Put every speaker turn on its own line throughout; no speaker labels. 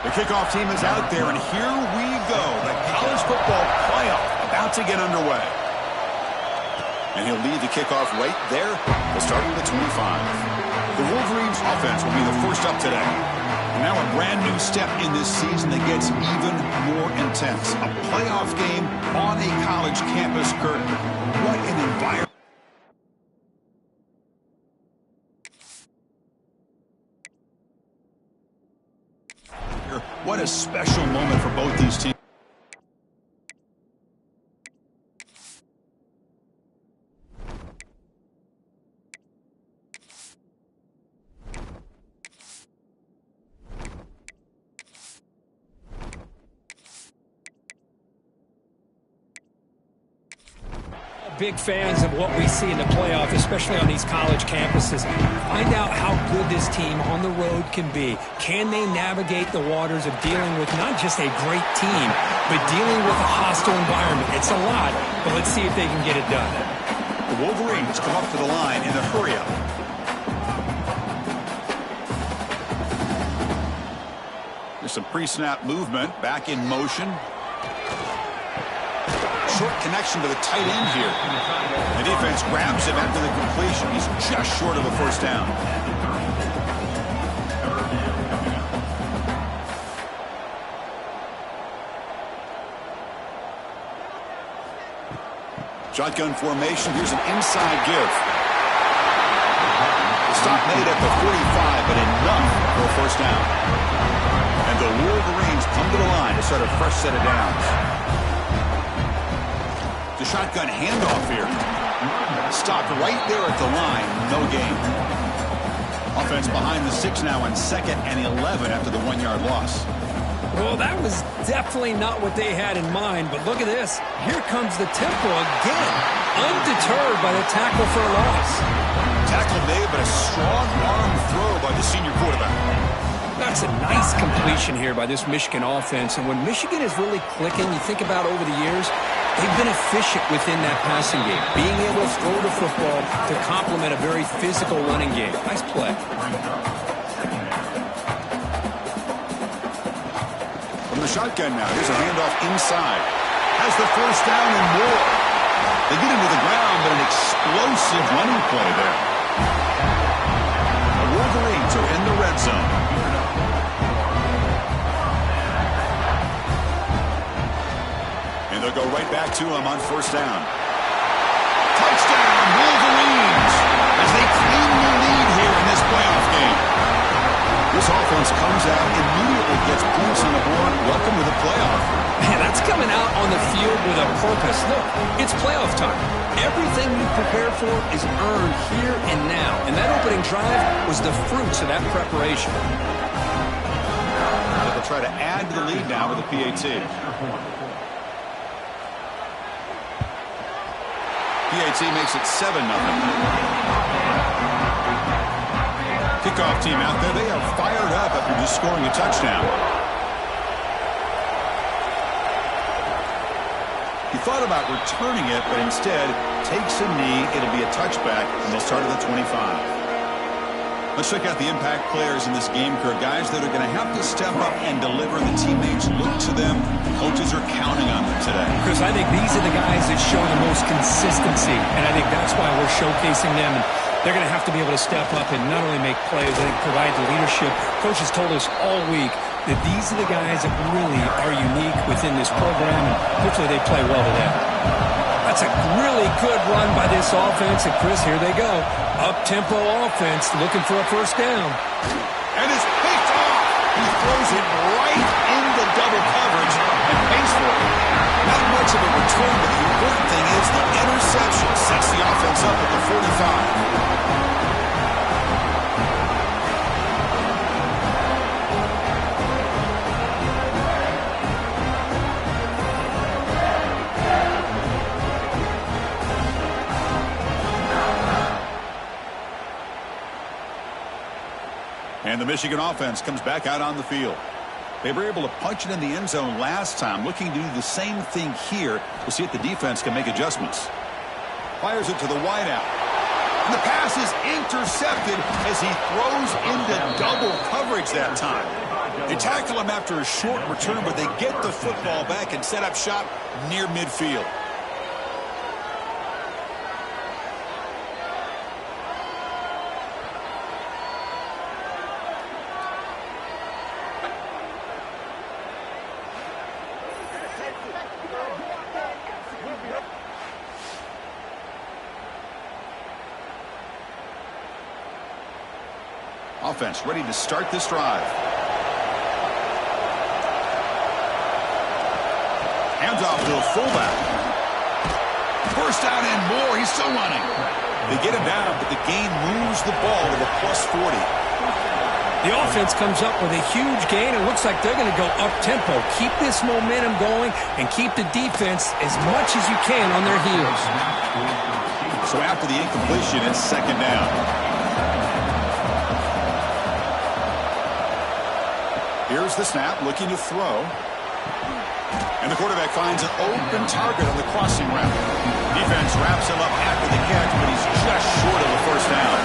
The kickoff team is out there, and here we go. The college football playoff about to get underway. And he'll lead the kickoff right there. We'll start at the 25. The Wolverines offense will be the first up today. And now a brand new step in this season that gets even more intense. A playoff game on a college campus, Kurt. What an environment. What a special moment for both these teams.
Big fans of what we see in the playoff, especially on these college campuses. Find out how good this team on the road can be. Can they navigate the waters of dealing with not just a great team, but dealing with a hostile environment? It's a lot, but let's see if they can get it done.
The Wolverines come up to the line in a hurry-up. There's some pre-snap movement, back in motion. Short connection to the tight end here. The defense grabs him after the completion. He's just short of a first down. Shotgun formation. Here's an inside give. The stop made at the 45, but enough for a first down. And the Wolverines come to the line to start a fresh set of downs. The shotgun handoff here. Stopped right there at the line. No gain. Offense behind the 6 now on 2nd and 11 after the 1-yard loss.
Well, that was definitely not what they had in mind, but look at this. Here comes the tempo again. Undeterred by the tackle for a loss.
Tackle made, but a strong arm throw by the senior quarterback.
That's a nice completion here by this Michigan offense. And when Michigan is really clicking, you think about over the years, they've been efficient within that passing game, being able to throw the football to complement a very physical running game. Nice play.
From the shotgun now, here's a handoff inside. Has the first down and more. They get into the ground, but an explosive running play there. The Wolverines are in the red zone. They'll go right back to him on first down. Touchdown, Wolverines, as they claim the lead here in this playoff game. This offense comes out, immediately gets points on the board. Welcome to the playoff.
Man, that's coming out on the field with a purpose. Look, it's playoff time. Everything you prepared for is earned here and now. And that opening drive was the fruits of that preparation.
They'll try to add to the lead now with the PAT. PAT makes it 7-0. Kickoff team out there. They are fired up after just scoring a touchdown. He thought about returning it, but instead takes a knee. It'll be a touchback, and they'll start at the 25. Let's check out the impact players in this game, Kurt. Guys that are going to have to step up and deliver. The teammates look to them. Coaches are counting on them today.
Chris, I think these are the guys that show the most consistency, and I think that's why we're showcasing them. And they're going to have to be able to step up and not only make plays, I think provide the leadership. Coaches told us all week that these are the guys that really are unique within this program, and hopefully they play well today. That's a really good run by this offense, and Chris, here they go. Up-tempo offense looking for a first down.
And it's picked off. He throws it right into double coverage and pays for it. Not much of a return, but the important thing is the interception sets the offense up at the 45. And the Michigan offense comes back out on the field. They were able to punch it in the end zone last time, looking to do the same thing here. We'll see if the defense can make adjustments. Fires it to the wideout. And the pass is intercepted as he throws into double coverage that time. They tackle him after a short return, but they get the football back and set up shop near midfield. Offense ready to start this drive. Hands off to a fullback. First down and more. He's still running. They get him down, but the gain moves the ball to the +40.
The offense comes up with a huge gain. It looks like they're going to go up-tempo. Keep this momentum going and keep the defense as much as you can on their heels.
So after the incompletion, it's second down. Here's the snap, looking to throw. And the quarterback finds an open target on the crossing route. Defense wraps him up after the catch, but he's just short of a first down.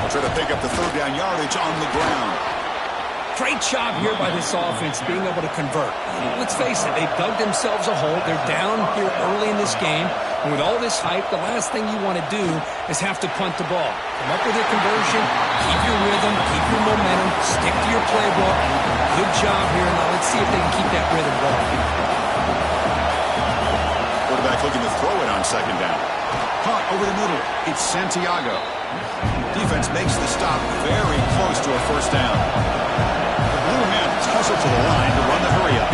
They'll try to pick up the third down yardage on the ground.
Great job here by this offense being able to convert. Let's face it, they've dug themselves a hole. They're down here early in this game. And with all this hype, the last thing you want to do is have to punt the ball. Come up with your conversion, keep your rhythm, keep your momentum, stick to your playbook. Good job here. Now let's see if they can keep that rhythm going.
Quarterback looking to throw it on second down. Caught over the middle. It's Santiago. Defense makes the stop very close to a first down. The Blue Hens hustle to the line to run the hurry-up.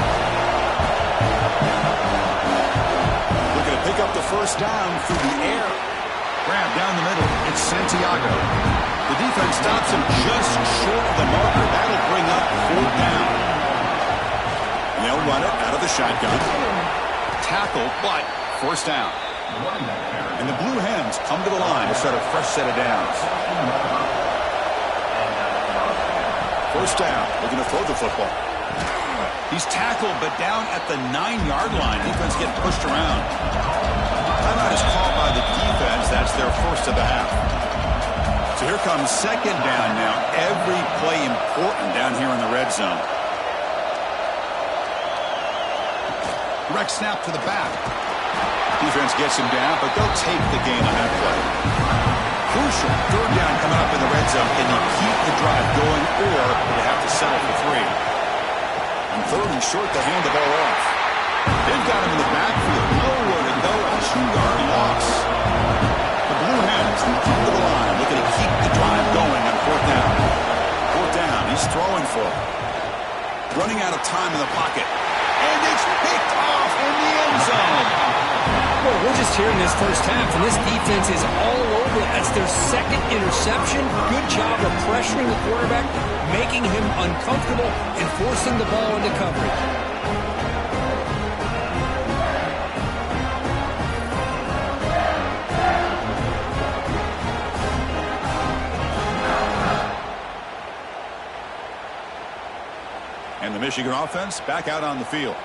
Looking to pick up the first down through the air. Grab down the middle. It's Santiago. The defense stops him just short of the marker. That'll bring up fourth down. And they'll run it out of the shotgun. Tackle, but first down. And the Blue Hens come to the line to start a fresh set of downs. First down, looking to throw the football. He's tackled, but down at the 9-yard line. Defense getting pushed around. Timeout is called by the defense. That's their first of the half. So here comes second down now. Every play important down here in the red zone. Direct snap to the back. Defense gets him down, but they'll take the gain on that play. Crucial third down coming up in the red zone. Can you keep the drive going, or you have to settle for 3? On third and short, they hand the ball off. They've got him in the backfield. Nowhere to go. A 2-yard loss. The Blue Hens come to the line, looking to keep the drive going on fourth down. Fourth down, he's throwing for it. Running out of time in the pocket. And it's picked off in the end zone.
Well, we're just here in this first half, and this defense is all over. That's their second interception. Good job of pressuring the quarterback, making him uncomfortable, and forcing the ball into coverage.
And the Michigan offense back out on the field.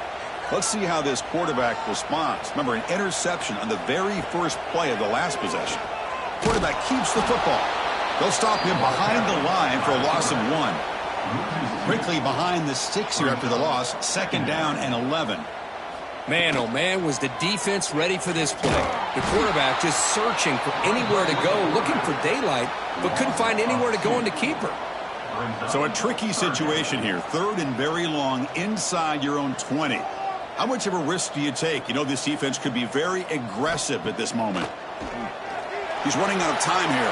Let's see how this quarterback responds. Remember, an interception on the very first play of the last possession. Quarterback keeps the football. They'll stop him behind the line for a loss of 1. Quickly behind the sticks here after the loss. Second down and 11.
Man, oh man, was the defense ready for this play. The quarterback just searching for anywhere to go, looking for daylight, but couldn't find anywhere to go in the keeper.
So a tricky situation here. Third and very long inside your own 20. How much of a risk do you take? You know this defense could be very aggressive at this moment. He's running out of time here.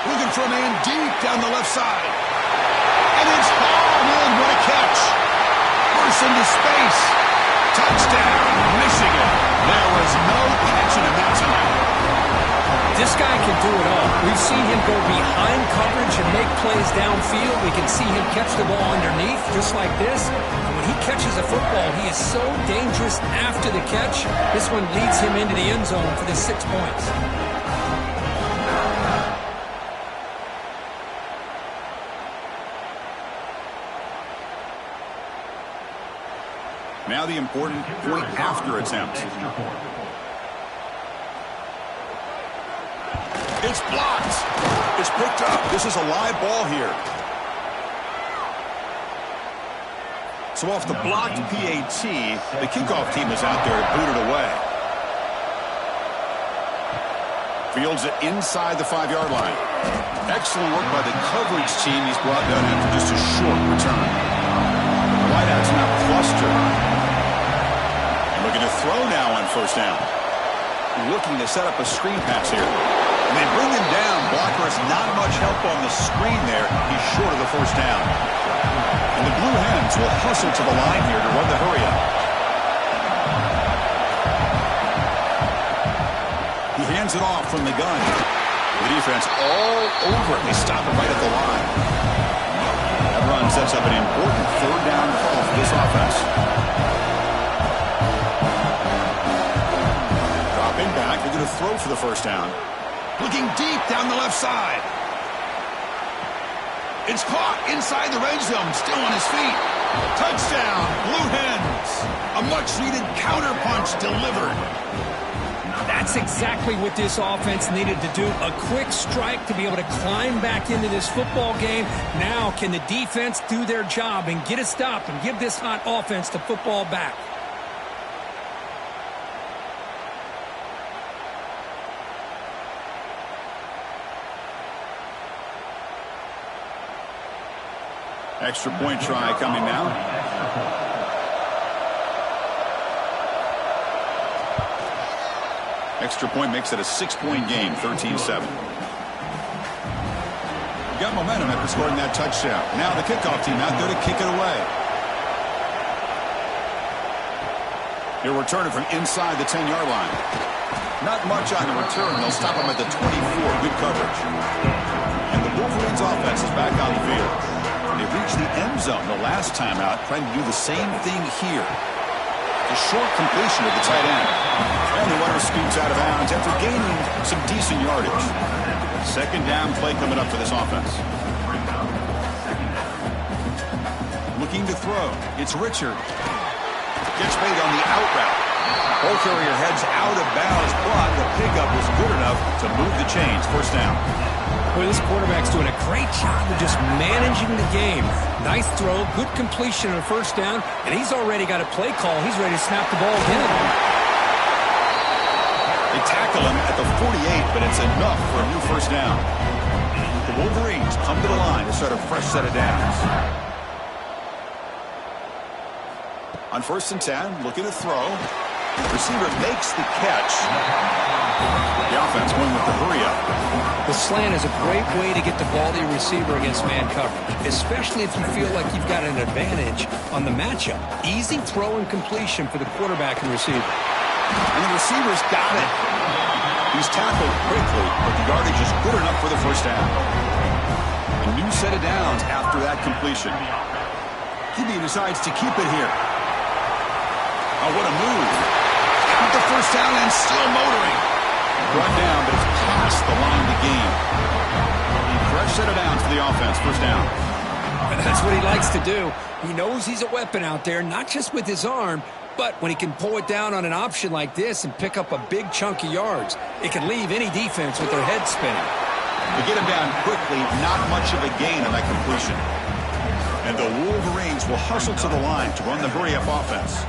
Looking for a man deep down the left side. And it's hauled in. What a catch. Burst into space. Touchdown, Michigan. There was no catching him that time.
This guy can do it all. We've seen him go behind coverage and make plays downfield. We can see him catch the ball underneath just like this. And when he catches a football, he is so dangerous after the catch. This one leads him into the end zone for the 6 points.
Now the important point after attempt. It's blocked. It's picked up. This is a live ball here. So off the blocked PAT, the kickoff team is out there to boot it away. Fields it inside the 5-yard line. Excellent work by the coverage team. He's brought down after just a short return. Wideout's not clustered. And looking to throw now on first down. Looking to set up a screen pass here. And they bring him down. Blocker has not much help on the screen there. He's short of the first down. And the Blue Hens will hustle to the line here to run the hurry-up. He hands it off from the gun. The defense all over it. They stop it right at the line. That run sets up an important third down call for this offense. Dropping back. They're going to throw for the first down. Looking deep down the left side. It's caught inside the red zone. Still on his feet. Touchdown, Blue Hens. A much-needed counterpunch delivered.
That's exactly what this offense needed to do. A quick strike to be able to climb back into this football game. Now can the defense do their job and get a stop and give this hot offense the football back?
Extra point try coming now. Extra point makes it a 6-point game, 13-7. Got momentum after scoring that touchdown. Now the kickoff team out there to kick it away. He'll return it from inside the 10-yard line. Not much on the return. They'll stop him at the 24. Good coverage. And the Wolverines offense is back on the field. They reached the end zone the last time out, trying to do the same thing here. A short completion of the tight end. And the runner scoots out of bounds after gaining some decent yardage. Second down play coming up for this offense. Looking to throw. It's Richard. Gets made on the out route. Ball carrier heads out of bounds, but the pickup was good enough to move the chains. First down.
Boy, this quarterback's doing a great job of just managing the game. Nice throw, good completion on first down, and he's already got a play call. He's ready to snap the ball again.
They tackle him at the 48, but it's enough for a new first down. The Wolverines come to the line to start a fresh set of downs. On 1st and 10, looking to throw. Receiver makes the catch. The offense going with the hurry-up.
The slant is a great way to get the ball to your receiver against man coverage, especially if you feel like you've got an advantage on the matchup. Easy throw and completion for the quarterback and receiver.
And the receiver's got it. He's tackled quickly, but the yardage is good enough for the first down. A new set of downs after that completion. He decides to keep it here. Oh, what a move. Got the first down and still motoring. Brought down, but it's past the line to gain. Fresh set of downs for the offense. First down.
That's what he likes to do. He knows he's a weapon out there, not just with his arm, but when he can pull it down on an option like this and pick up a big chunk of yards, it can leave any defense with their head spinning.
They get him down quickly, not much of a gain on that completion. And the Wolverines will hustle to the line to run the hurry-up offense.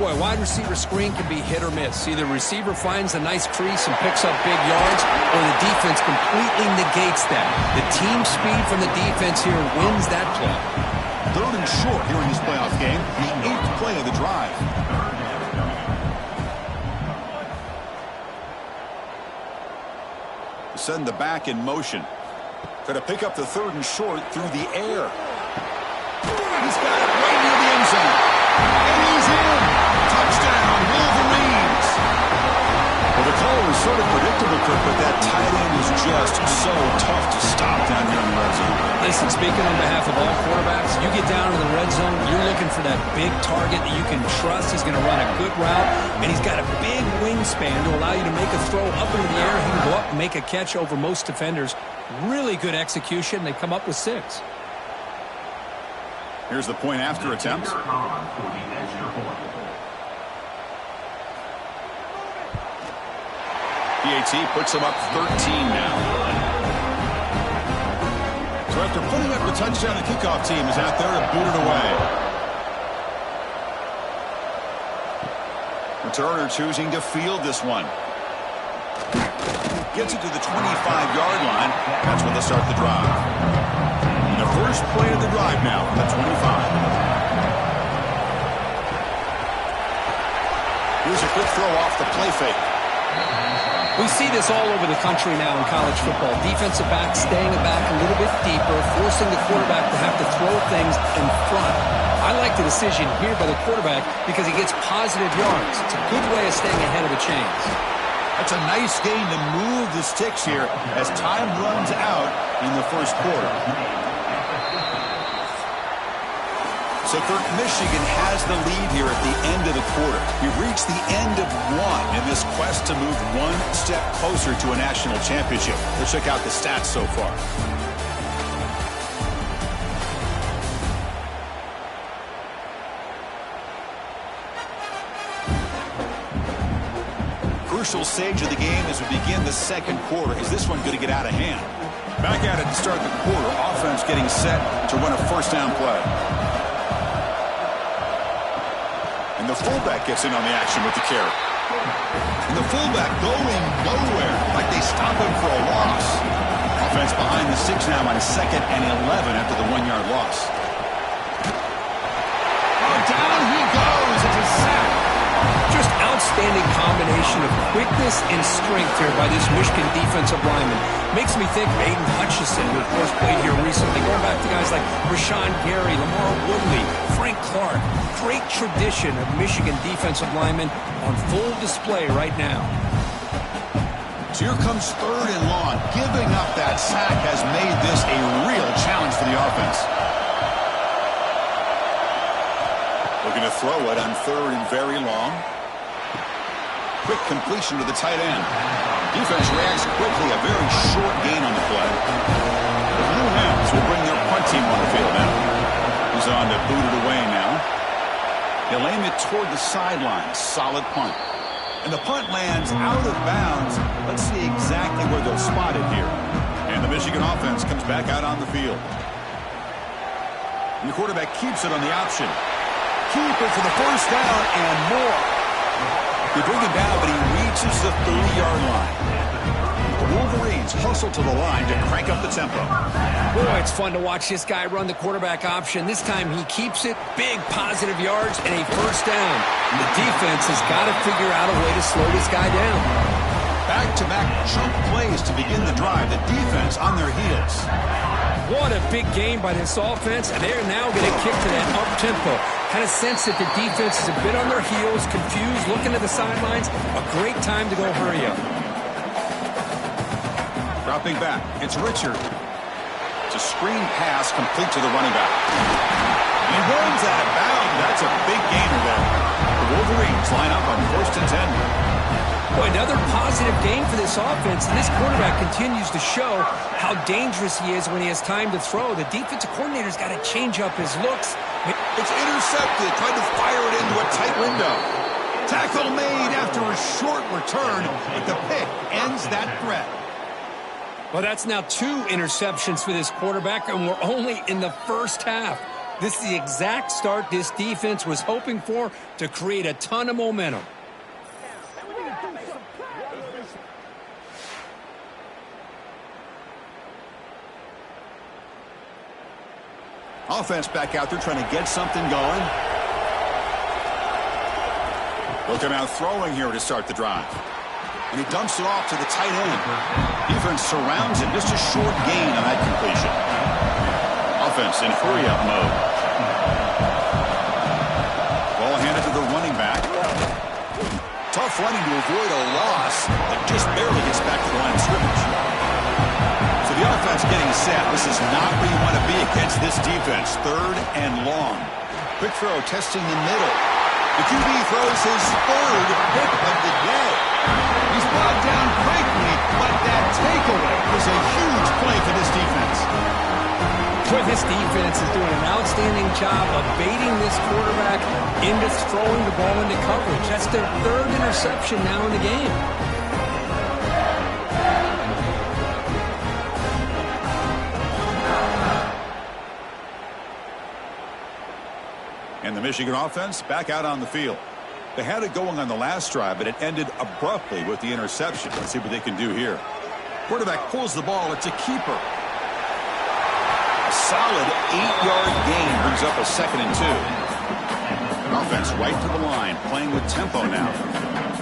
Boy, wide receiver screen can be hit or miss. Either receiver finds a nice crease and picks up big yards, or the defense completely negates that. The team speed from the defense here wins that play.
3rd and short here in this playoff game, the 8th play of the drive. Send the back in motion. Going to pick up the 3rd and short through the air. He's got it right near the end zone. And he's in. Touchdown, Wolverines. Well, the call was sort of predictable, Kirk, but that tight end was just so tough to stop down here in the red zone.
Listen, speaking on behalf of all quarterbacks, you get down to the red zone, you're looking for that big target that you can trust. He's going to run a good route, and he's got a big wingspan to allow you to make a throw up into the air. He can go up and make a catch over most defenders. Really good execution. They come up with 6.
Here's the point after attempt. PAT puts him up 13 now. after putting up the touchdown, the kickoff team is out there to boot it away. Returner choosing to field this one. Gets it to the 25-yard line. That's where they'll start the drive. The first play of the drive now from the 25. Here's a quick throw off the play fake.
We see this all over the country now in college football. Defensive backs staying back a little bit deeper, forcing the quarterback to have to throw things in front. I like the decision here by the quarterback because he gets positive yards. It's a good way of staying ahead of the chains.
That's a nice gain to move the sticks here as time runs out in the first quarter. So Michigan has the lead here at the end of the quarter. We've reached the end of one in this quest to move one step closer to a national championship. Let's check out the stats so far. Crucial stage of the game as we begin the second quarter. Is this one going to get out of hand? Back at it to start the quarter. Offense getting set to run a first down play. And the fullback gets in on the action with the carry. And the fullback going nowhere, like they stop him for a loss. Offense behind the 6 now on 2nd and 11 after the 1-yard loss. Oh, down he goes. It's a sack.
Just outstanding combination of quickness and strength here by this Michigan defensive lineman. Makes me think of Aiden Hutchinson, who of course played here recently. Going back to guys like Rashawn Gary, Lamar Woodley, Frank Clark. Great tradition of Michigan defensive linemen on full display right now.
So here comes 3rd and long. Giving up that sack has made this a real challenge for the offense. Looking to throw it on 3rd and very long. Quick completion to the tight end. Defense reacts quickly. A very short gain on the play. The Blue Hens will bring their punt team on the field now. He's on to boot it away now. They'll aim it toward the sideline. Solid punt. And the punt lands out of bounds. Let's see exactly where they'll spot it here. And the Michigan offense comes back out on the field. And the quarterback keeps it on the option. Keep it for the first down and more. They bring him down, but he reaches the 30-yard line. The Wolverines hustle to the line to crank up the tempo.
Boy, it's fun to watch this guy run the quarterback option. This time he keeps it, big positive yards, and a first down. And the defense has got to figure out a way to slow this guy down.
Back-to-back chunk plays to begin the drive. The defense on their heels.
What a big game by this offense, and they're now going to kick to that up-tempo. Kind of sense that the defense is a bit on their heels, confused, looking at the sidelines. A great time to go hurry up.
Dropping back, it's Richard. It's a screen pass complete to the running back. And he runs out of bounds. That's a big gainer there. The Wolverines line up on 1st and 10.
Boy, another positive game for this offense, and this quarterback continues to show how dangerous he is when he has time to throw. The defensive coordinator's got to change up his looks.
It's intercepted, trying to fire it into a tight window. Tackle made after a short return, but the pick ends that threat.
Well, that's now 2 interceptions for this quarterback, and we're only in the first half. This is the exact start this defense was hoping for to create a ton of momentum.
Offense back out there trying to get something going. Looking out throwing here to start the drive. And he dumps it off to the tight end. Defense surrounds him. Just a short gain on that completion. Offense in hurry-up mode. Ball handed to the running back. Tough running to avoid a loss that just barely gets back to the line of scrimmage. So the offense getting set. This is not where you want to be against this defense. 3rd and long. Quick throw testing the middle. The QB throws his 3rd pick of the day. He's brought down quickly, but that takeaway was a huge play for this defense.
Boy, this defense is doing an outstanding job of baiting this quarterback into throwing the ball into coverage. That's their 3rd interception now in the game.
And the Michigan offense back out on the field. They had it going on the last drive, but it ended abruptly with the interception. Let's see what they can do here. Quarterback pulls the ball. It's a keeper. A solid 8-yard gain brings up a 2nd and 2. Offense right to the line, playing with tempo now.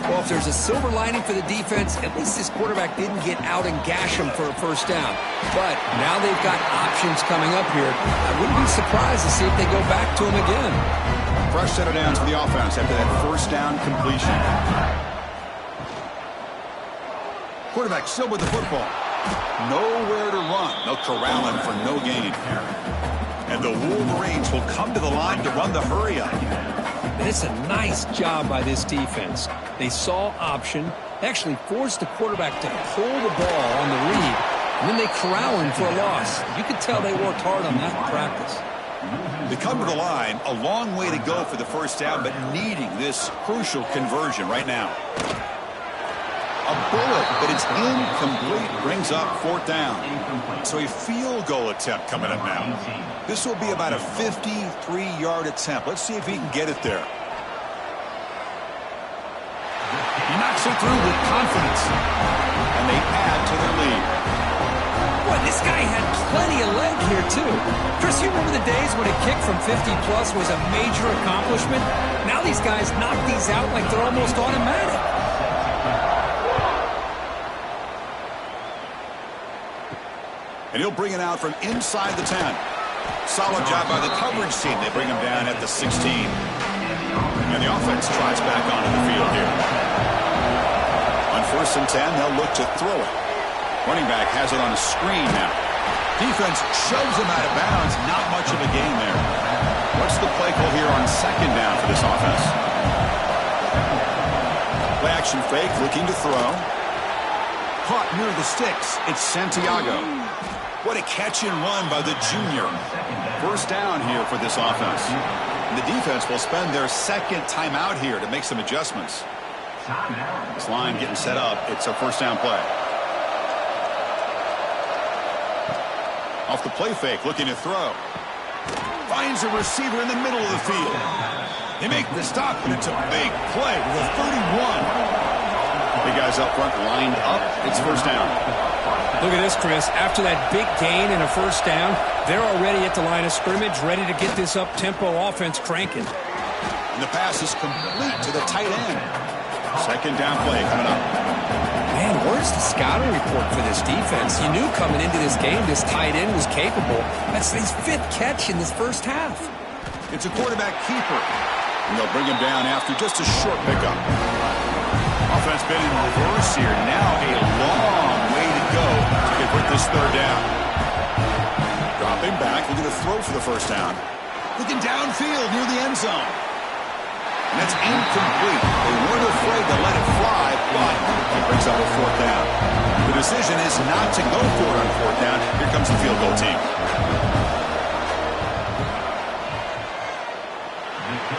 Well, if there's a silver lining for the defense, at least this quarterback didn't get out and gash him for a first down. But now they've got options coming up here. I wouldn't be surprised to see if they go back to him again.
Fresh set of downs for the offense after that first down completion. Quarterback still with the football. Nowhere to run. They'll corral him for no gain. And the Wolverines will come to the line to run the hurry-up.
And it's a nice job by this defense. They saw option, actually forced the quarterback to pull the ball on the read, and then they corral him for a loss. You could tell they worked hard on that in practice.
They come to the line, a long way to go for the first down, but needing this crucial conversion right now. A bullet, but it's incomplete, brings up 4th down. So a field goal attempt coming up now. This will be about a 53-yard attempt. Let's see if he can get it there. He knocks it through with confidence. And they add to their lead.
Boy, this guy had plenty of leg here, too. Chris, you remember the days when a kick from 50-plus was a major accomplishment? Now these guys knock these out like they're almost automatic.
And he'll bring it out from inside the 10. Solid job by the coverage team. They bring him down at the 16. And the offense tries back onto the field here. On 1st and 10, they'll look to throw it. Running back has it on a screen now. Defense shoves him out of bounds. Not much of a gain there. What's the play call here on 2nd down for this offense? Play action fake, looking to throw. Caught near the sticks. It's Santiago. What a catch and run by the junior. First down here for this offense. And the defense will spend their 2nd timeout here to make some adjustments. This line getting set up. It's a first down play. Off the play fake, looking to throw. Finds a receiver in the middle of the field. They make the stop, but it's a big play with a 31. Big guys up front lined up. It's first down.
Look at this, Chris. After that big gain and a first down, they're already at the line of scrimmage, ready to get this up-tempo offense cranking.
And the pass is complete to the tight end. 2nd down play coming up.
Man, where's the scouting report for this defense? You knew coming into this game this tight end was capable. That's his 5th catch in this first half.
It's a quarterback keeper. And they'll bring him down after just a short pickup. Offense been in reverse here. Now a long way to go to convert this 3rd down. Dropping back, looking to throw for the first down. Looking downfield near the end zone. And that's incomplete. They weren't afraid to let it fly, but it brings up a 4th down. The decision is not to go for it on 4th down. Here comes the field goal team.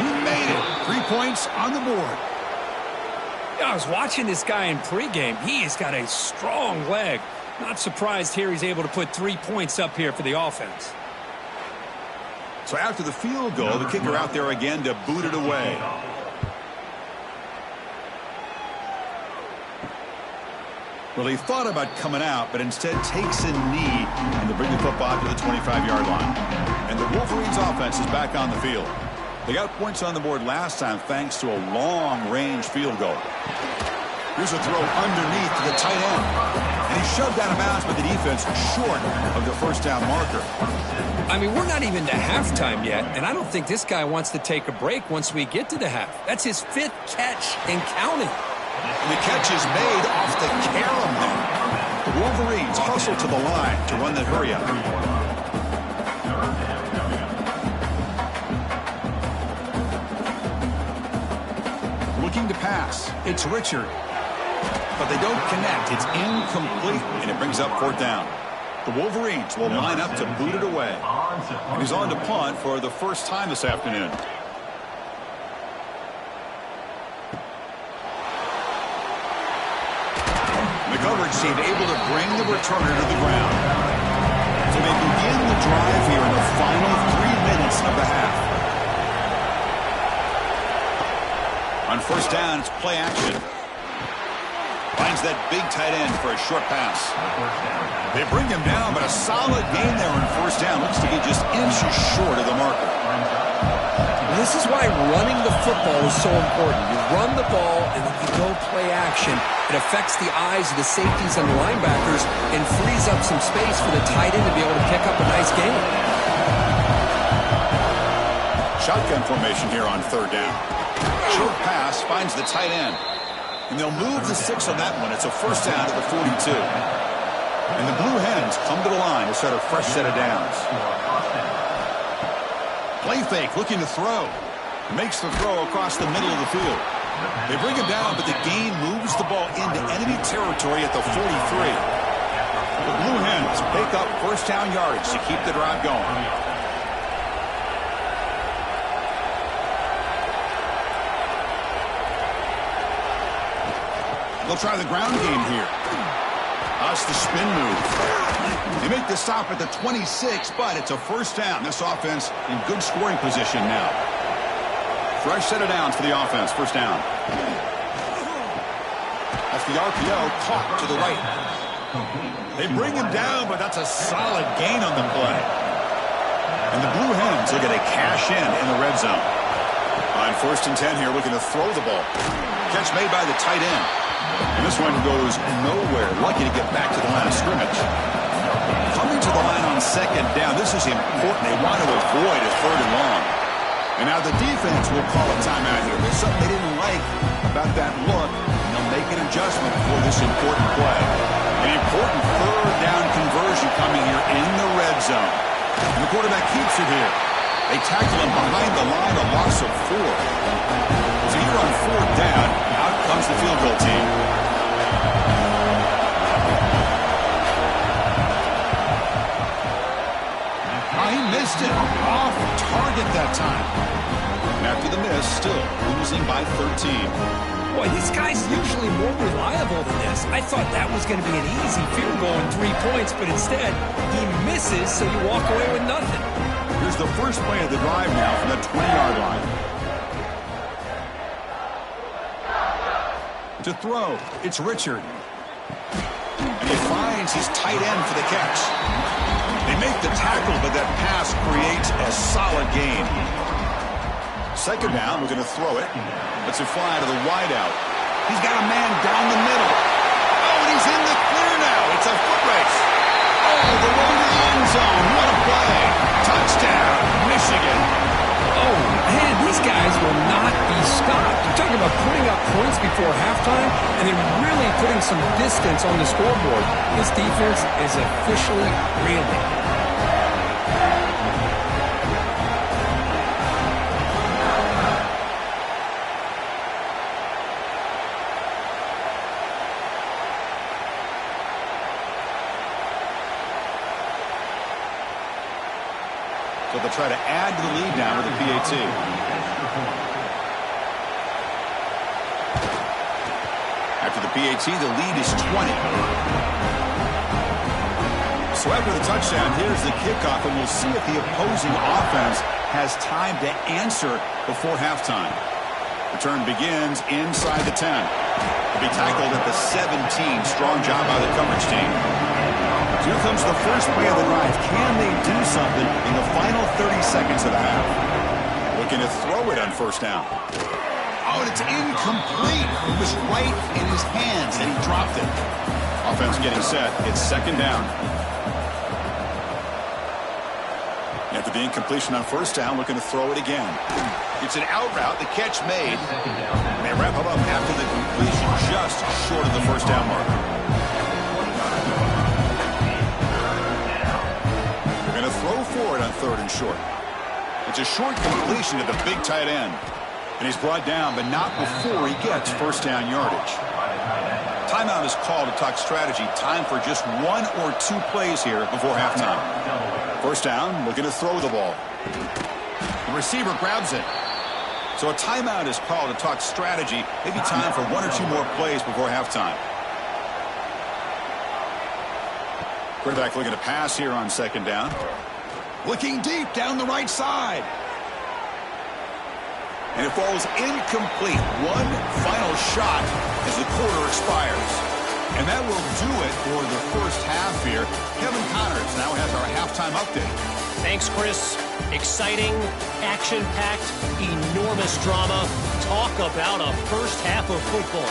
He made it. 3 points on the board.
I was watching this guy in pregame. He's got a strong leg. Not surprised here he's able to put 3 points up here for the offense.
So after the field goal, the kicker out there again to boot it away. Well, he thought about coming out, but instead takes a knee and to bring the football to the 25-yard line. And the Wolverines offense is back on the field. They got points on the board last time thanks to a long-range field goal. Here's a throw underneath to the tight end. And he's shoved out of bounds by the defense short of the first down marker.
I mean, we're not even to halftime yet, and I don't think this guy wants to take a break once we get to the half. That's his 5th catch and counting.
And the catch is made off the carom there. The Wolverines hustle to the line to run the hurry-up. Looking to pass. It's Richard. But they don't connect. It's incomplete, and it brings up 4th down. The Wolverines will line up to boot it away. And he's on to punt for the first time this afternoon. The coverage team able to bring the returner to the ground. So they begin the drive here in the final 3 minutes of the half. On first down, it's play action. Finds that big tight end for a short pass. They bring him down, but a solid gain there on first down. Looks to be just inches short of the marker.
This is why running the football is so important. You run the ball, and then you go play action. It affects the eyes of the safeties and the linebackers and frees up some space for the tight end to be able to pick up a nice gain.
Shotgun formation here on third down. Short pass finds the tight end. And they'll move the 6 on that one. It's a first down to the 42. And the Blue Hens come to the line to set a fresh set of downs. Play fake, looking to throw. Makes the throw across the middle of the field. They bring him down, but the gain moves the ball into enemy territory at the 43. The Blue Hens pick up first down yardage to keep the drive going. They'll try the ground game here. That's the spin move. They make the stop at the 26, but it's a first down. This offense in good scoring position now. Fresh set of downs for the offense. First down. That's the RPO caught to the right. They bring him down, but that's a solid gain on the play. And the Blue Hens are going to cash in the red zone. On first and 10 here, looking to throw the ball. Catch made by the tight end. And this one goes nowhere. Lucky to get back to the line of scrimmage. Coming to the line on second down. This is important. They want to avoid a third and long. And now the defense will call a timeout here. There's something they didn't like about that look, and they'll make an adjustment for this important play. An important third down conversion coming here in the red zone. And the quarterback keeps it here. They tackle him behind the line, a loss of 4. So here on fourth down, out comes the field goal team. He missed it. Off target that time. And after the miss, still losing by 13.
Boy, this guy's usually more reliable than this. I thought that was going to be an easy field goal and 3 points, but instead, he misses, so you walk away with nothing.
Here's the first play of the drive now from the 20-yard line. To throw, it's Richard. And he finds his tight end for the catch. They make the tackle, but that pass creates a solid gain. Second down, we're going to throw it. Let's it fly to the wideout. He's got a man down the middle. Oh, and he's in the clear now. It's a foot race. Oh, the road to the end zone. What a play. Touchdown, Michigan.
Oh, man, these guys will not be stopped. You're talking about putting up points before halftime and then really putting some distance on the scoreboard. This defense is officially reeling.
So they'll try to add to the lead now with the PAT. After the PAT, the lead is 20. So after the touchdown, here's the kickoff, and we'll see if the opposing offense has time to answer before halftime. Return begins inside the 10. They'll be tackled at the 17. Strong job by the coverage team. Here comes the first play of the drive. Can they do something in the final 30 seconds of the half? Looking to throw it on first down. Oh, and it's incomplete. It was right in his hands, and he dropped it. Offense getting set. It's second down. After the incompletion on first down, looking to throw it again. It's an out route. The catch made. And they wrap it up after the completion, just short of the first down marker. Throw forward on third and short. It's a short completion to the big tight end. And he's brought down, but not before he gets first down yardage. Timeout is called to talk strategy. Time for just 1 or 2 plays here before halftime. First down, looking to throw the ball. The receiver grabs it. So a timeout is called to talk strategy. Maybe time for 1 or 2 more plays before halftime. Quarterback looking to pass here on second down. Looking deep down the right side. And it falls incomplete. One final shot as the quarter expires. And that will do it for the first half here. Kevin Connors now has our halftime update.
Thanks, Chris. Exciting, action-packed, enormous drama. Talk about a first half of football.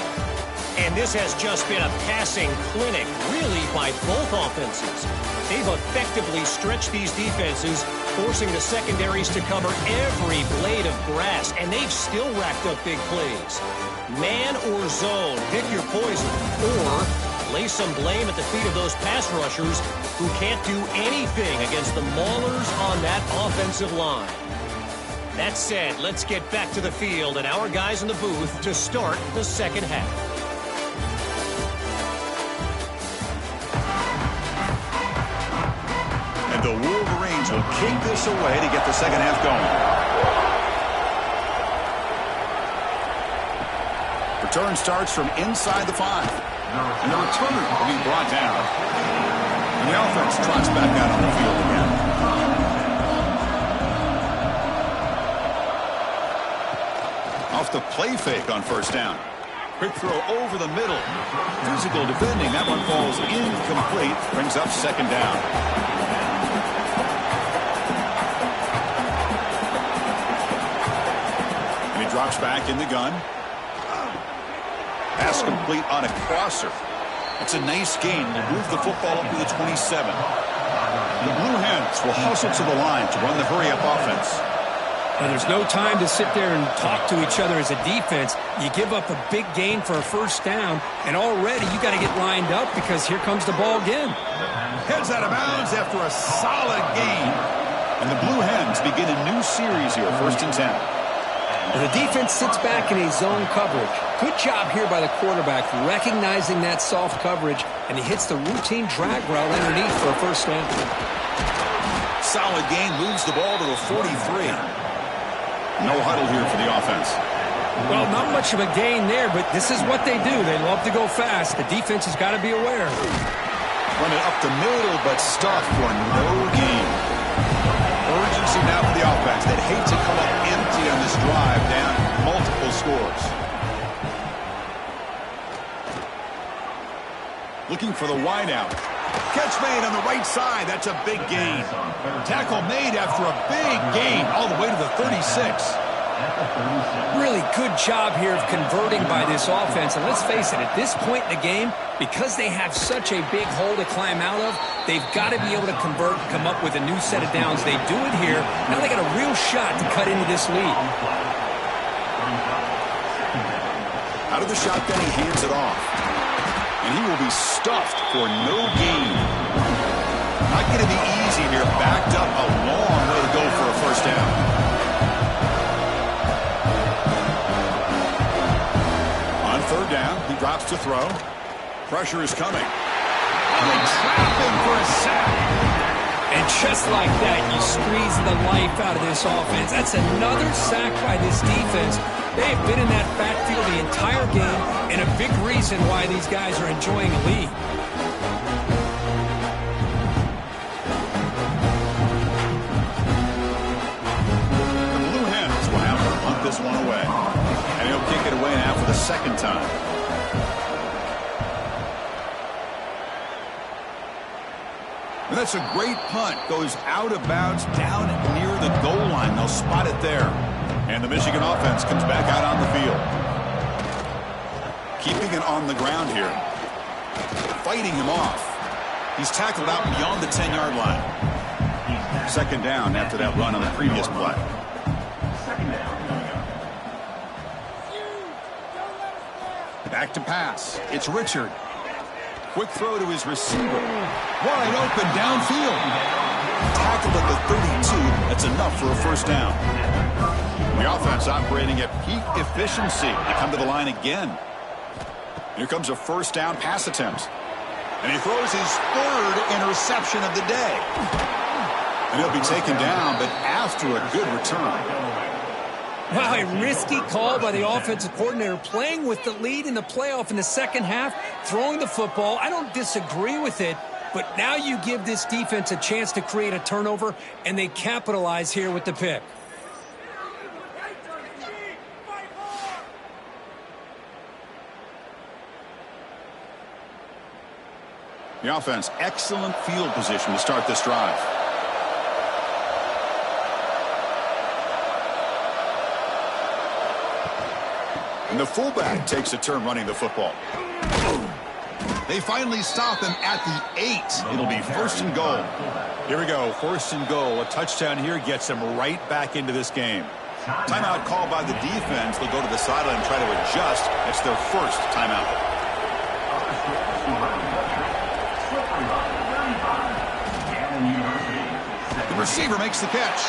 And this has just been a passing clinic, really, by both offenses. They've effectively stretched these defenses, forcing the secondaries to cover every blade of grass, and they've still racked up big plays. Man or zone, pick your poison, or lay some blame at the feet of those pass rushers who can't do anything against the maulers on that offensive line. That said, let's get back to the field and our guys in the booth to start the second half.
And the Wolverines will kick this away to get the second half going. Return starts from inside the 5. And the returner will be brought down. And the offense trots back out on the field again. Off the play fake on first down. Quick throw over the middle. Physical defending. That one falls incomplete. Brings up second down. And he drops back in the gun. Pass complete on a crosser. It's a nice gain. Will move the football up to the 27. The Blue Hens will hustle to the line to run the hurry-up offense.
Now, there's no time to sit there and talk to each other as a defense. You give up a big gain for a first down, and already you got to get lined up because here comes the ball again.
Heads out of bounds after a solid gain. And the Blue Hens begin a new series here, 1st and 10.
And the defense sits back in a zone coverage. Good job here by the quarterback recognizing that soft coverage, and he hits the routine drag route underneath for a first down.
Solid gain, moves the ball to the 43. No huddle here for the offense.
Well, not much of a gain there, but this is what they do. They love to go fast. The defense has got to be aware.
Run it up the middle, but stuffed for no gain. Urgency now for the offense. They'd hate to come up empty on this drive, down multiple scores. Looking for the wideout. Catch made on the right side. That's a big gain. Tackle made after a big gain all the way to the 36.
Really good job here of converting by this offense. And let's face it, at this point in the game, because they have such a big hole to climb out of, they've got to be able to convert and come up with a new set of downs. They do it here. Now they got a real shot to cut into this lead.
Out of the shotgun, he hands it off. And he will be stuffed for no gain. Not going to be easy here. Backed up a long way to go for a first down. On third down, he drops to throw. Pressure is coming. And they trap him for a sack.
And just like that, you squeeze the life out of this offense. That's another sack by this defense. They've been in that backfield the entire game, and a big reason why these guys are enjoying a lead.
The Blue Hens will have to punt this one away. And he'll kick it away now for the second time. And that's a great punt. Goes out of bounds down near the goal line. They'll spot it there. And the Michigan offense comes back out on the field. Keeping it on the ground here. Fighting him off. He's tackled out beyond the 10-yard line. Second down after that run on the previous play. Back to pass. It's Richard. Quick throw to his receiver. Wide open downfield. Tackled at the 32. That's enough for a first down. The offense operating at peak efficiency. They come to the line again. Here comes a first down pass attempt. And he throws his third interception of the day. And he'll be taken down, but after a good return.
Wow, a risky call by the offensive coordinator, playing with the lead in the playoff in the second half, throwing the football. I don't disagree with it, but now you give this defense a chance to create a turnover, and they capitalize here with the pick.
The offense, excellent field position to start this drive. And the fullback takes a turn running the football. They finally stop him at the 8. It'll be 1st and goal. Here we go, 1st and goal. A touchdown here gets them right back into this game. Timeout called by the defense. They'll go to the sideline and try to adjust. It's their first timeout. The receiver makes the catch.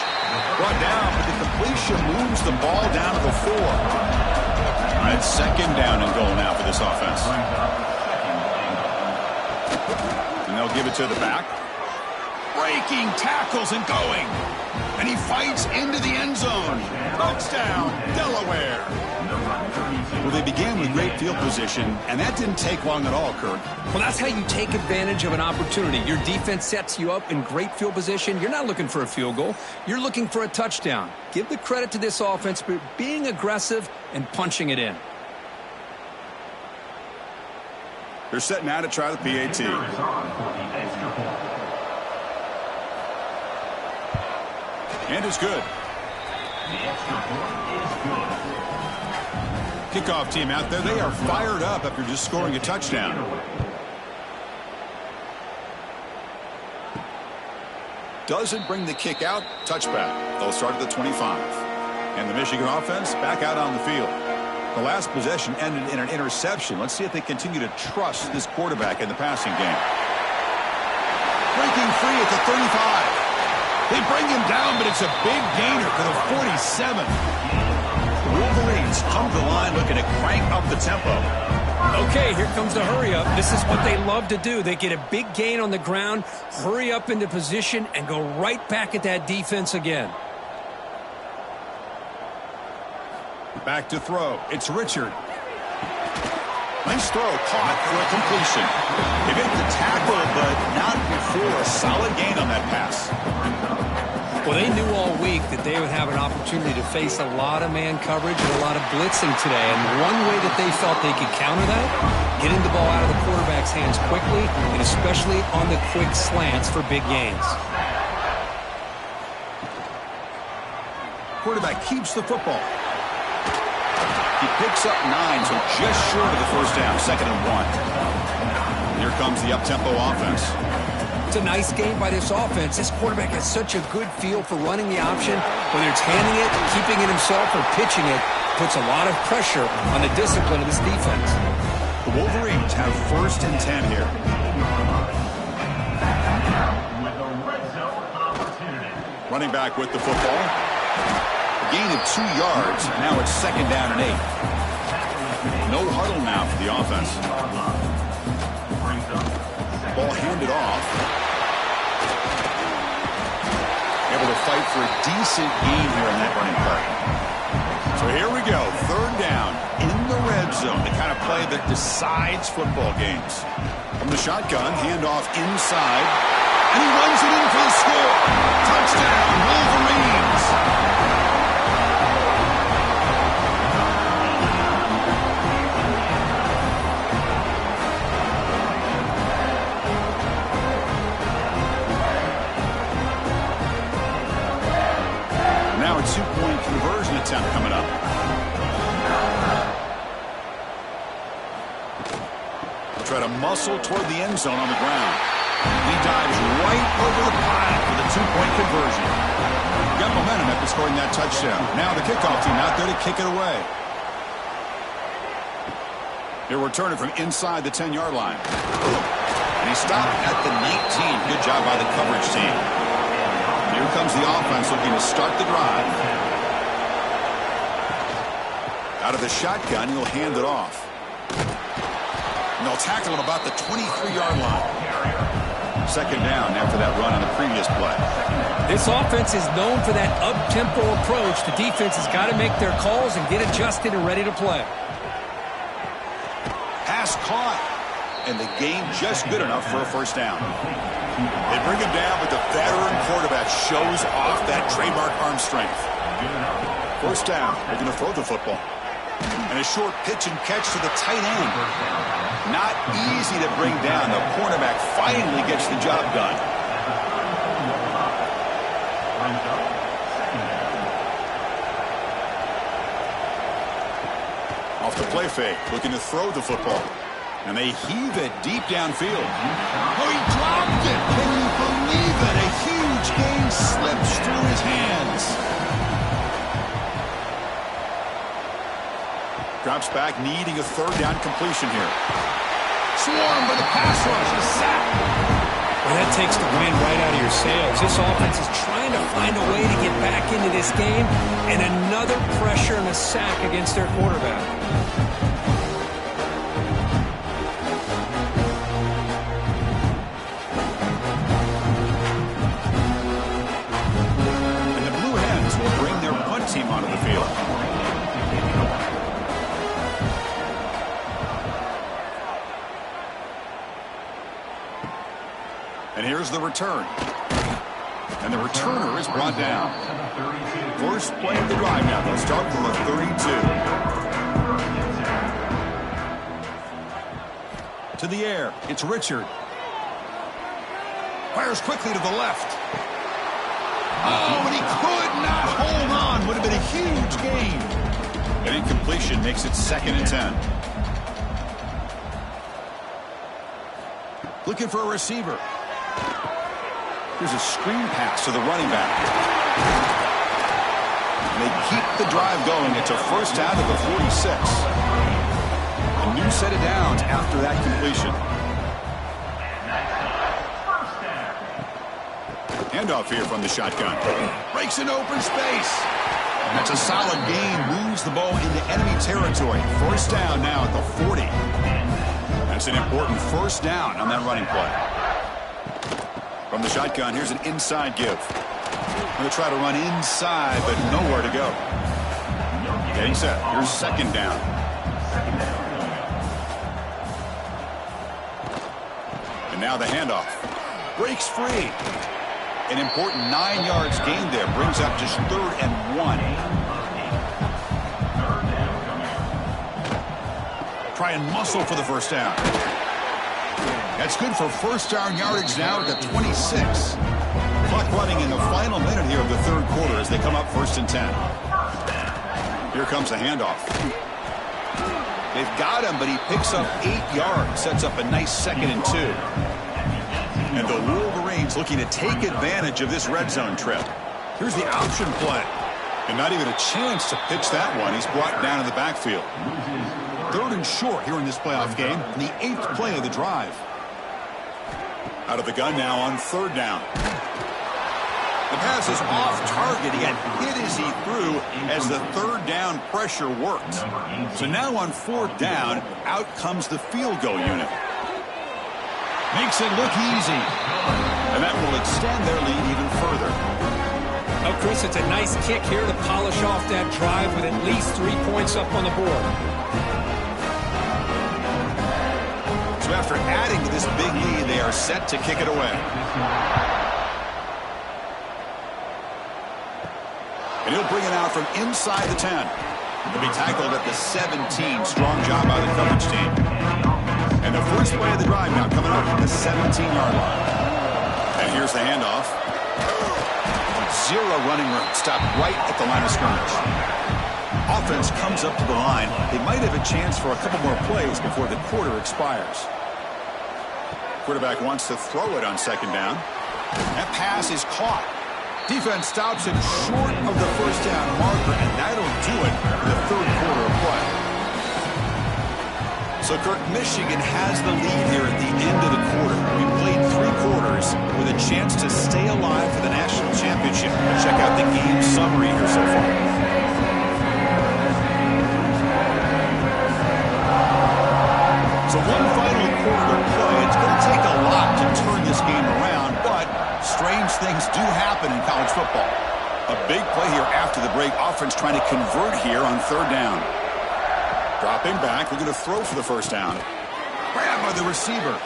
Brought down, but the completion moves the ball down to the 4. It's 2nd down and goal now for this offense. And they'll give it to the back. Breaking tackles and going. And he fights into the end zone. Touchdown, Delaware. Well, they began with great field position, and that didn't take long at all, Kirk.
Well, that's how you take advantage of an opportunity. Your defense sets you up in great field position. You're not looking for a field goal. You're looking for a touchdown. Give the credit to this offense for being aggressive and punching it in.
They're set now to try the PAT. And it's good. Kickoff team out there, they are fired up after just scoring a touchdown. Doesn't bring the kick out, touchback. They'll start at the 25. And the Michigan offense back out on the field. The last possession ended in an interception. Let's see if they continue to trust this quarterback in the passing game. Breaking free at the 35. They bring him down, but it's a big gainer to the 47. The Wolverines come to the line looking to crank up the tempo.
Okay, here comes the hurry up. This is what they love to do. They get a big gain on the ground, hurry up into position, and go right back at that defense again.
Back to throw. It's Richard. Nice throw, caught for a completion. They made the tackle, but not before a solid gain on that pass.
Well, they knew all week that they would have an opportunity to face a lot of man coverage and a lot of blitzing today. And one way that they felt they could counter that, getting the ball out of the quarterback's hands quickly, and especially on the quick slants for big gains.
Quarterback keeps the football. He picks up 9, so just short of the 1st down, 2nd and 1. Here comes the up-tempo offense.
It's a nice game by this offense. This quarterback has such a good feel for running the option. Whether it's handing it, keeping it himself, or pitching it, puts a lot of pressure on the discipline of this defense.
The Wolverines have 1st and 10 here. Running back with the football. A gain of 2 yards. Now it's 2nd down and 8. No huddle now for the offense. Ball handed off. Able to fight for a decent gain here in that running play. So here we go. 3rd down in the red zone. The kind of play that decides football games. From the shotgun, handoff inside. And he runs it in for the score. Touchdown, Wolverines. Now a 2-point conversion attempt coming up. They'll try to muscle toward the end zone on the ground. He dives right over the pile for the 2-point conversion. Got momentum after scoring that touchdown. Now the kickoff team out there to kick it away. He'll return it from inside the 10-yard line. And he stopped at the 19. Good job by the coverage team. Here comes the offense looking to start the drive. Out of the shotgun, he'll hand it off. And they'll tackle him about the 23-yard line. 2nd down after that run on the previous play.
This offense is known for that up-tempo approach. The defense has got to make their calls and get adjusted and ready to play.
Pass caught. And the game just good enough for a 1st down. They bring him down, but the veteran quarterback shows off that trademark arm strength. 1st down. They're going to throw the football. And a short pitch and catch to the tight end. Not easy to bring down. The cornerback finally gets the job done. Off the play fake, looking to throw the football. And they heave it deep downfield. Oh, he dropped it. Can you believe it? A huge gain slips through his hands. Drops back, needing a third down completion here. Swarmed by the pass rush. A sack.
Well, that takes the wind right out of your sails. This offense is trying to find a way to get back into this game, and another pressure and a sack against their quarterback.
And the Blue Hens will bring their punt team onto the field. And here's the return. And the returner is brought down. First play of the drive now. They'll start from the 32. To the air. It's Richard. Fires quickly to the left. Oh, and he could not hold on. Would have been a huge gain. An incompletion makes it 2nd and 10. Looking for a receiver. Here's a screen pass to the running back. They keep the drive going. It's a first down at the 46. A new set of downs after that completion. Handoff here from the shotgun. Breaks an open space. That's a solid gain. Moves the ball into enemy territory. First down now at the 40. That's an important first down on that running play. From the shotgun, here's an inside give. Going to try to run inside, but nowhere to go. Getting set. Here's 2nd down. And now the handoff. Breaks free. An important 9 yards gain there. Brings up just 3rd and 1. Try and muscle for the first down. That's good for first down yardage now at the 26. Clock running in the final minute here of the 3rd quarter as they come up 1st and 10. Here comes the handoff. They've got him, but he picks up 8 yards. Sets up a nice 2nd and 2. And the Wolverines looking to take advantage of this red zone trip. Here's the option play. And not even a chance to pitch that one. He's brought down in the backfield. 3rd and short here in this playoff game. The 8th play of the drive. Out of the gun now on 3rd down. The pass is off target. He got hit as he threw as the 3rd down pressure worked. So now on 4th down, out comes the field goal unit. Makes it look easy. And that will extend their lead even further.
Oh, Chris, it's a nice kick here to polish off that drive with at least 3 points up on the board.
So after adding to this big lead, they are set to kick it away. And he'll bring it out from inside the 10. He'll be tackled at the 17. Strong job by the coverage team. And the first play of the drive now coming up at the 17-yard line. And here's the handoff. 0 running room. Stopped right at the line of scrimmage. Offense comes up to the line. They might have a chance for a couple more plays before the quarter expires. Quarterback wants to throw it on 2nd down. That pass is caught. Defense stops him short of the first down marker, and that'll do it in the 3rd quarter of play. So, Kirk, Michigan has the lead here at the end of the quarter. We played 3 quarters with a chance to stay alive for the national championship. Check out the game summary here so far. So one final quarter to play. It's going to take a lot to turn this game around, but strange things do happen in college football. A big play here after the break. Offense trying to convert here on 3rd down. Dropping back, looking to throw for the first down. Grabbed by the receiver.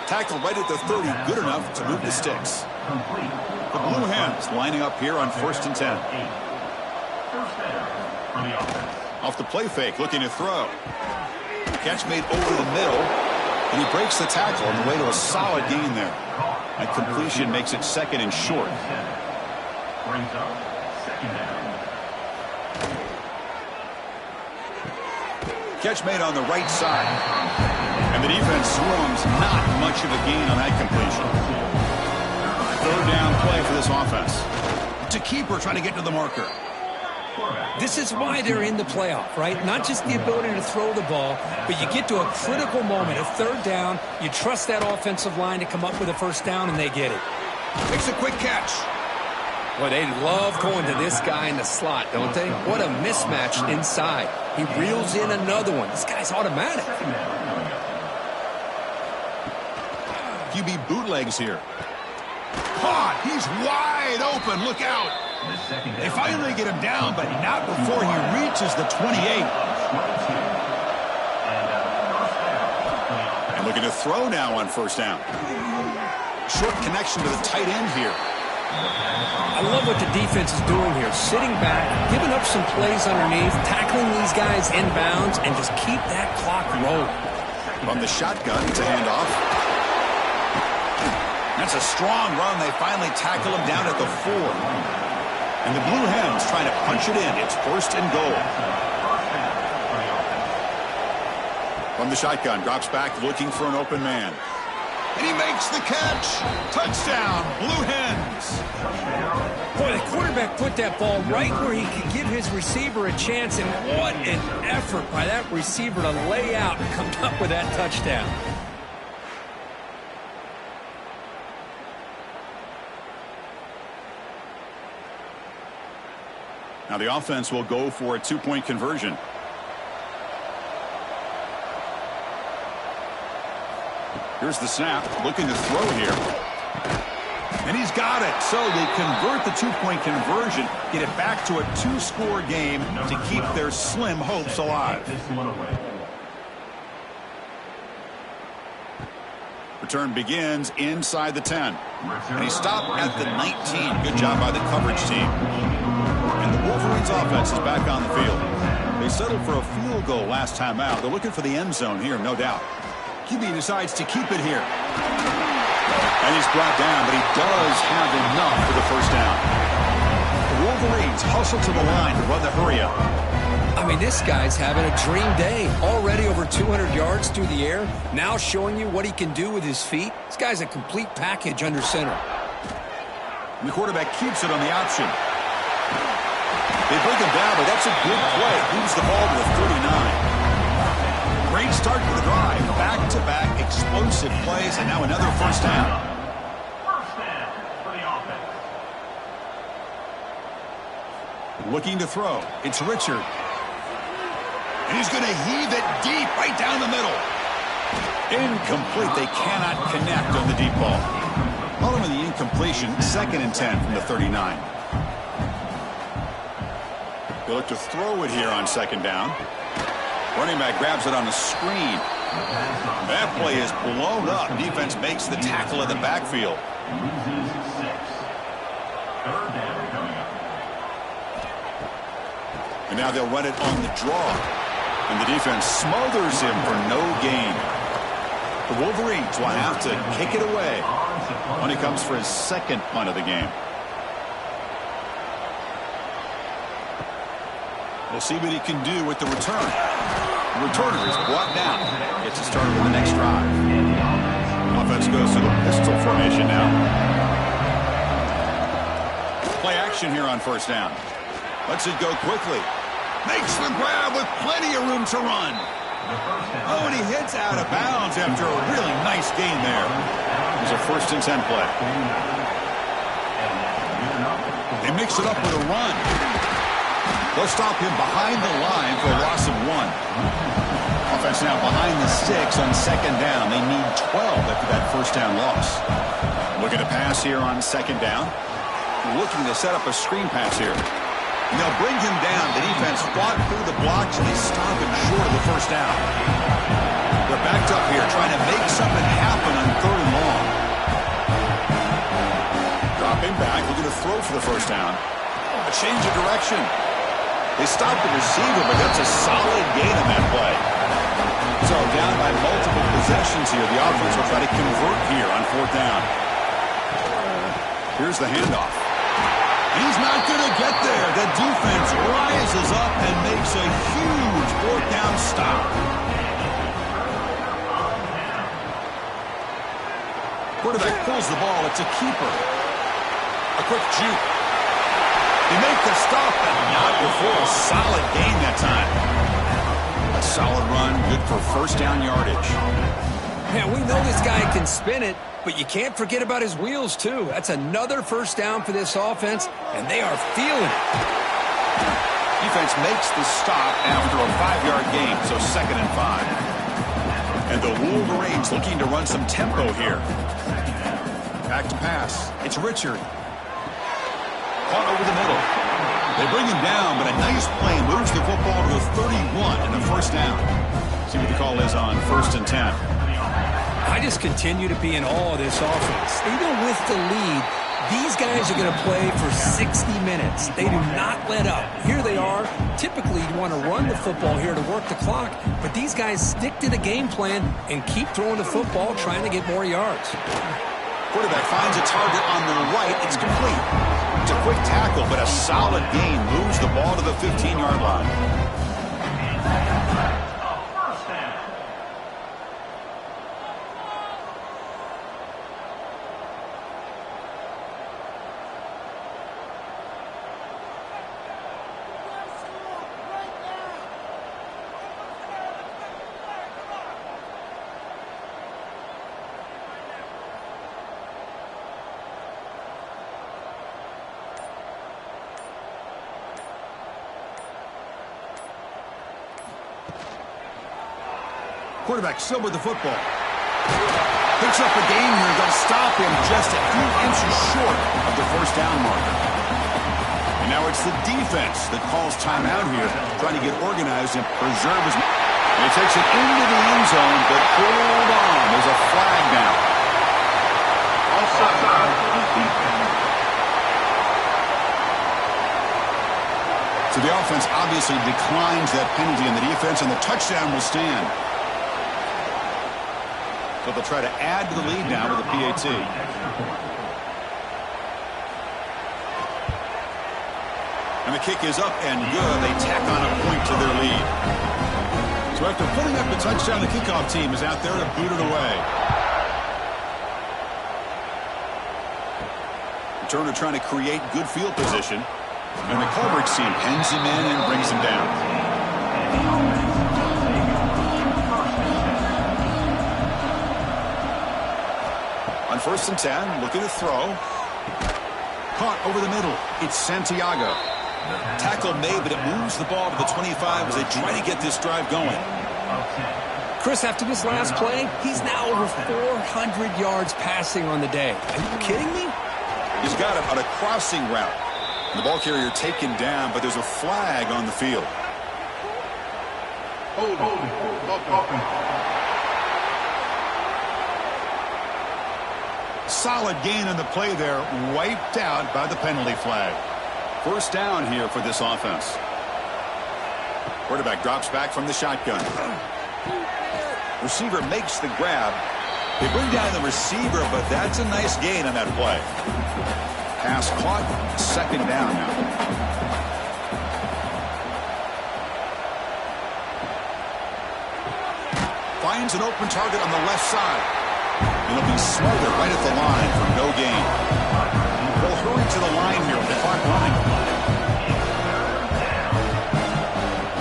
Tackled right at the 30, good enough to move the sticks. The Blue Hens lining up here on 1st and 10. Off the play fake, looking to throw. Catch made over the middle. And he breaks the tackle on the way to a solid gain there. That completion makes it second and short.
Brings up second down.
Catch made on the right side. And the defense swarms. Not much of a gain on that completion. Third down play for this offense. To keeper trying to get to the marker.
This is why they're in the playoff, right? Not just the ability to throw the ball, but you get to a critical moment, a third down, you trust that offensive line to come up with a first down, and they get it.
Makes a quick catch.
Well, they love going to this guy in the slot, don't they? What a mismatch inside. He reels in another one. This guy's automatic.
QB bootlegs here. Caught. He's wide open. Look out. They finally get him down, but not before he reaches the 28. And looking to throw now on first down. Short connection to the tight end here.
I love what the defense is doing here. Sitting back, giving up some plays underneath, tackling these guys inbounds, and just keep that clock rolling.
From the shotgun to handoff. That's a strong run. They finally tackle him down at the 4. And the Blue Hens trying to punch it in. It's first and goal. From the shotgun, drops back looking for an open man. And he makes the catch. Touchdown, Blue Hens.
Boy, the quarterback put that ball right where he could give his receiver a chance, and what an effort by that receiver to lay out and come up with that touchdown.
Now the offense will go for a 2-point conversion. Here's the snap, looking to throw here. And he's got it. So they convert the 2-point conversion, get it back to a 2-score game to keep their slim hopes alive. Return begins inside the 10. And he stopped at the 19. Good job by the coverage team. And the Wolverines offense is back on the field. They settled for a field goal last time out. They're looking for the end zone here, no doubt. QB decides to keep it here. And he's brought down, but he does have enough for the first down. The Wolverines hustle to the line to run the hurry up.
I mean, this guy's having a dream day. Already over 200 yards through the air. Now showing you what he can do with his feet. This guy's a complete package under center.
And the quarterback keeps it on the option. They bring him down, but that's a good play. Moves the ball to the 39. Great start to the drive. Back-to-back explosive plays, and now another first down.
First down for the offense.
Looking to throw. It's Richard. And he's going to heave it deep right down the middle. Incomplete. They cannot connect on the deep ball. Following the incompletion, 2nd and 10 from the 39. They look to throw it here on 2nd down. Running back grabs it on the screen. That play is blown up. Defense makes the tackle in the backfield.
Loses 6. Third down coming up.
And now they'll run it on the draw. And the defense smothers him for no gain. The Wolverines will have to kick it away when he comes for his 2nd punt of the game. We'll see what he can do with the return. The returner is brought down. Gets it started with the next drive. Offense goes to the pistol formation now. Play action here on first down. Lets it go quickly. Makes the grab with plenty of room to run. Oh, and he hits out of bounds after a really nice gain there. It was a 1st and 10 play. They mix it up with a run. They'll stop him behind the line for a loss of 1. Offense now behind the 6 on 2nd down. They need 12 after that first down loss. Looking to pass here on 2nd down. Looking to set up a screen pass here. And they'll bring him down. The defense fought through the blocks, and they stop him short of the first down. They're backed up here trying to make something happen on 3rd and long. Dropping back, looking to throw for the first down. A change of direction. They stopped the receiver, but that's a solid gain on that play. So down by multiple possessions here. The offense will try to convert here on 4th down. Here's the handoff. He's not going to get there. The defense rises up and makes a huge 4th down stop. Quarterback pulls the ball. It's a keeper. A quick juke. They make the stop, but not before a solid gain that time. A solid run, good for 1st down yardage.
Yeah, we know this guy can spin it, but you can't forget about his wheels, too. That's another 1st down for this offense, and they are feeling it.
Defense makes the stop after a 5-yard gain, so 2nd and 5. And the Wolverines looking to run some tempo here. Back to pass. It's Richard. Caught over the middle. They bring him down, but a nice play moves the football to the 31 and a 1st down. See what the call is on 1st and 10.
I just continue to be in awe of this offense. Even with the lead, these guys are going to play for 60 minutes. They do not let up. Here they are. Typically, you want to run the football here to work the clock, but these guys stick to the game plan and keep throwing the football, trying to get more yards.
Quarterback finds a target on the right. It's complete. It's a quick tackle, but a solid gain moves the ball to the 15-yard line. Quarterback still with the football. Picks up a gain here. They'll stop him just a few inches short of the 1st down marker. And now it's the defense that calls timeout here, trying to get organized and preserve his... And he takes it into the end zone, but hold on. There's a flag now. So the offense obviously declines that penalty in the defense, and the touchdown will stand. So they'll try to add to the lead now with a PAT. And the kick is up and good. They tack on a point to their lead. So after putting up the touchdown, the kickoff team is out there to boot it away. Returner trying to create good field position. And the coverage team pens him in and brings him down. On 1st and 10, looking to throw. Caught over the middle. It's Santiago. Tackle made, but it moves the ball to the 25 as they try to get this drive going.
Chris, after this last play, he's now over 400 yards passing on the day. Are you kidding me?
He's got him on a crossing route. The ball carrier taken down, but there's a flag on the field. Solid gain on the play there, wiped out by the penalty flag. 1st down here for this offense. Quarterback drops back from the shotgun. Receiver makes the grab. They bring down the receiver, but that's a nice gain on that play. Pass caught, 2nd down now. Finds an open target on the left side. It'll be smothered right at the line for no gain. They'll hurry to the line here with the clock running.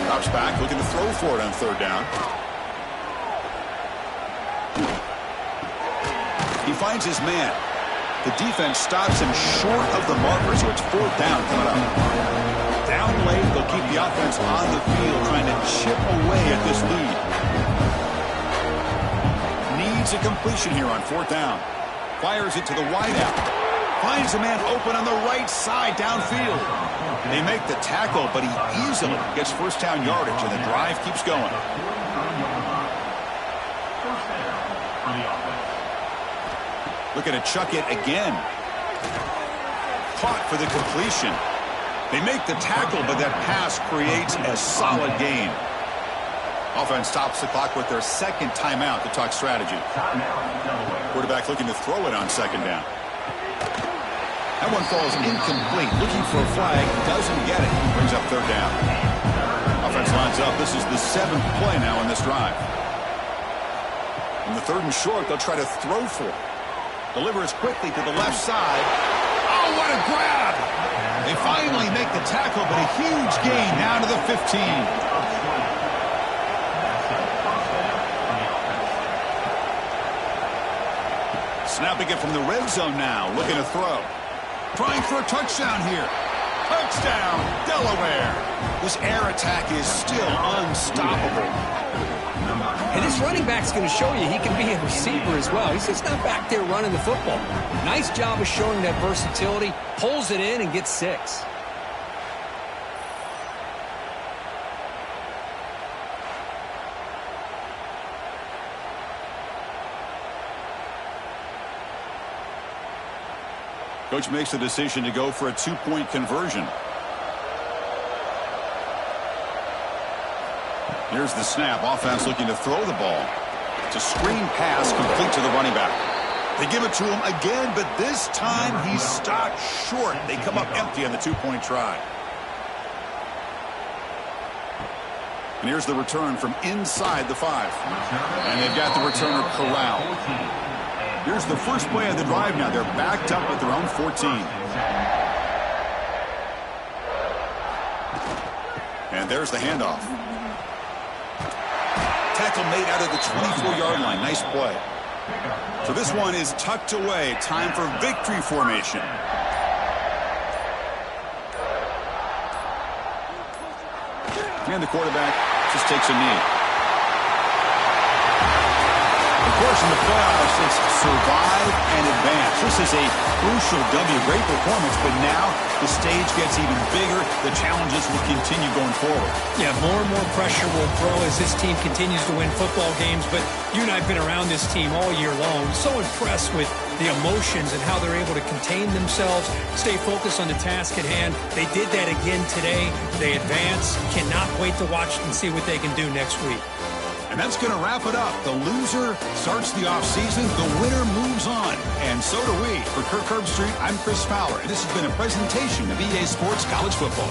Drops back, looking to throw for it on 3rd down. He finds his man. The defense stops him short of the marker, so it's 4th down coming up. Down late, they'll keep the offense on the field, trying to chip away at this lead. Needs a completion here on 4th down. Fires it to the wideout. Finds a man open on the right side downfield. They make the tackle, but he easily gets 1st down yardage, and the drive keeps going. Looking to chuck it again. Caught for the completion. They make the tackle, but that pass creates a solid gain. Offense stops the clock with their second timeout to talk strategy. Quarterback looking to throw it on second down. That one falls incomplete. Looking for a flag. Doesn't get it. Brings up third down. Offense lines up. This is the 7th play now in this drive. In the 3rd and short, they'll try to throw for it. Delivers quickly to the left side. Oh, what a grab! They finally make the tackle, but a huge gain down to the 15. Snapping it from the red zone now, looking to throw. Trying for a touchdown here. Touchdown, Delaware. This air attack is still unstoppable.
And this running back's going to show you he can be a receiver as well. He's just not back there running the football. Nice job of showing that versatility. Pulls it in and gets 6.
Coach makes the decision to go for a 2-point conversion. Here's the snap. Offense looking to throw the ball. It's a screen pass complete to the running back. They give it to him again, but this time he's stopped short. They come up empty on the 2-point try. And here's the return from inside the 5. And they've got the returner corralled. Here's the first play of the drive now. They're backed up at their own 14. And there's the handoff. Tackle made out of the 24-yard line. Nice play. So this one is tucked away. Time for victory formation. And the quarterback just takes a knee. Of course, in the playoffs, it's survive and advance. This is a crucial W. Great performance, but now the stage gets even bigger. The challenges will continue going forward.
Yeah, more and more pressure will grow as this team continues to win football games. But you and I have been around this team all year long. So impressed with the emotions and how they're able to contain themselves, stay focused on the task at hand. They did that again today. They advance. Cannot wait to watch and see what they can do next week.
And that's going to wrap it up. The loser starts the offseason. The winner moves on. And so do we. For Kirk Herbstreit, I'm Chris Fowler. And this has been a presentation of EA Sports College Football.